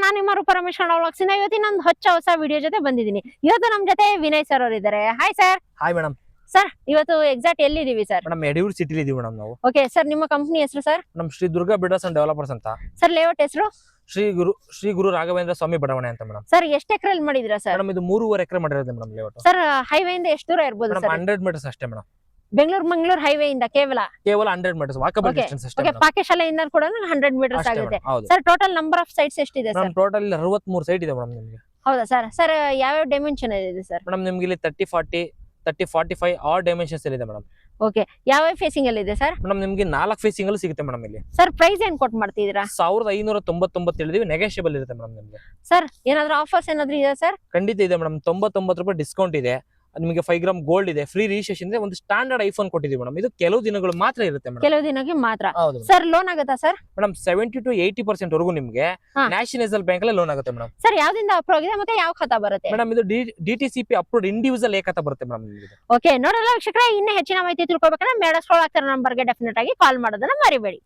ನಾನು ನಿಮ್ಮ ರೂಪರಮೇಶ್ ವ್ಲಾಗ್ಸಿನ ಇವತ್ತಿನ ಒಂದು ಹೊಸ ವಿಡಿಯೋ ಜೊತೆ ಬಂದಿದ್ದೀನಿ. ಇವತ್ತು ನಮ್ಮ ಜೊತೆ ವಿನಯ್ ಸರ್ ಅವರು ಇದ್ದಾರೆ. Hi sir. Hi madam. Sir ಇವತ್ತು ಎಕ್ಸಾಕ್ಟ್ ಎಲ್ಲಿದ್ದೀವಿ ಸರ್? ಮೇಡಮ್ ಯಡಿಯೂರು ಸಿಟಿಲಿ ಇದೀವಿ ಮೇಡಮ್ ನಾವು. ಓಕೆ ಸರ್, ನಿಮ್ಮ ಕಂಪನಿ ಹೆಸರು ಸರ್? ನಮ್ Shri Durga builders and developers ಅಂತ. ಸರ್ ಲೇಔಟ್ ಹೆಸರು? ಶ್ರೀ ಗುರು ರಾಘವೇಂದ್ರ ಸ್ವಾಮಿ ಬಡಾವಣೆ ಅಂತ ಮೇಡಮ್. ಸರ್ ಎಷ್ಟು ಎಕರೆಯಲ್ಲಿ ಮಾಡಿದಿರಾ ಸರ್? ಮೇಡಮ್ ಇದು 3.5 ಎಕರೆ ಮಾಡಿರೋದು ಮೇಡಮ್ ಲೇಔಟ್. ಸರ್ ಹೈವೇ ಇಂದ ಎಷ್ಟು ದೂರ ಇರಬಹುದು ಸರ್? 100 ಮೀಟರ್ಸ್ ಅಷ್ಟೇ ಮೇಡಮ್. ಬೆಂಗಳೂರು ಹೈವೇ ಇಂದ ಕೇವಲ 100 ಮೀಟರ್ಸ್ ವಾಕಬಲ್ ಡಿಸ್ಟೆನ್ಸ್ ಅಷ್ಟೇ. ಓಕೆ, ಪಾಕಶಾಲೆಯಿಂದ ಕೂಡ 100 ಮೀಟರ್ಸ್ ಆಗುತ್ತೆ. Sir total number of sites ಎಷ್ಟಿದೆ ಸರ್? ಟೋಟಲ್ 63 ಸೈಟ್ ಇದೆ ಮೇಡಮ್ ನಿಮಗೆ. ಹೌದಾ ಸರ್? ಸರ್ ಯಾವ ಡೈಮೆನ್ಷನ್ ಇದೆ ಸರ್? ಮೇಡಮ್ ನಿಮ್ಗೆ ಇಲ್ಲಿ 30, 40, 45 ಆಲ್ ಡೈಮೆನ್ಷನ್ಸ್ ಇದೆ ಮೇಡಮ್. ಓಕೆ, ಯಾವ ಫೇಸಿಂಗ್ ಅಲ್ಲಿ ಇದೆ ಸರ್? ಮೇಡಮ್ ನಿಮ್ಗೆ 4 ಫೇಸಿಂಗ್ ಅಲ್ಲಿ ಸಿಗುತ್ತೆ ಮೇಡಮ್. ಇಲ್ಲಿ ಸರ್ ಪ್ರೈಸ್ ಏನ್ ಕೊಟ್ಟು ಮಾಡ್ತಿದ್ದೀರಾ? 1599 ಹೇಳಿದೀವಿ, ನೆಗೋಷಿಯಬಲ್ ಇರುತ್ತೆ ಮೇಡಮ್ ನಿಮಗೆ. ಸರ್ ಏನಾದ್ರೂ ಆಫರ್ಸ್ ಏನಾದ್ರೂ ಇದೆ ಸರ್? ಖಂಡಿತ ಇದೆ ಮೇಡಮ್. 99 ರೂಪಾಯಿ ಡಿಸ್ಕೌಂಟ್ ಇದೆ. ನಿಮಗೆ 5 ಗ್ರಾಮ್ ಗೋಲ್ಡ್ ಇದೆ, ಫ್ರೀ ರಿಜಿಸ್ಟ್ರೇಷನ್ ಇದೆ, ಒಂದು ಸ್ಟ್ಯಾಂಡರ್ಡ್ ಐಫೋನ್ ಕೊಟ್ಟಿದ್ದೀವಿ ಮೇಡಮ್. ಇದು ಕೆಲವು ದಿನಗಳು ಮಾತ್ರ ಇರುತ್ತೆ ಮೇಡಮ್. ಕೆಲವು ದಿನಕ್ಕೆ ಮಾತ್ರ. ಹೌದು ಸರ್ ಲೋನ್ ಆಗುತ್ತಾ ಸರ್? ಮೇಡಮ್ 70 to 80% ವರೆಗೂ ನಿಮಗೆ ನ್ಯಾಷನಲೈಸಲ್ ಬ್ಯಾಂಕ್ ಅಲ್ಲಿ ಲೋನ್ ಆಗುತ್ತೆ ಮೇಡಮ್. ಸರ್ ಯಾವ್ದಿಂದ ಅಪ್ರೂವ್ ಆಗಿದೆ ಮತ್ತೆ ಯಾವ ಖಾತಾ ಬರುತ್ತೆ? ಮೇಡಮ್ ಇದು DTCP ಅಪ್ರೂವ್ಡ್ ಇಂಡಿವಿಜುವಲ್ ಖಾತಾ ಬರುತ್ತೆ ಮೇಡಮ್ ನಿಮಗೆ. ಓಕೆ, ನೋಡಲ್ಲ ವೀಕ್ಷಕರೇ, ಇನ್ನೂ ಹೆಚ್ಚಿನ ಮಾಹಿತಿ ತಿಳ್ಕೊಬೇಕಂದ್ರೆ ಮೇಡ ಸ್ಕ್ರೋಲ್ ಆಗ್ತಿರೋ ನಂಬರ್ಗೆ ಡೆಫಿನೆಟ್ ಆಗಿ ಕಾಲ್ ಮಾಡೋದನ್ನ ಮರಿಬೇಡಿ.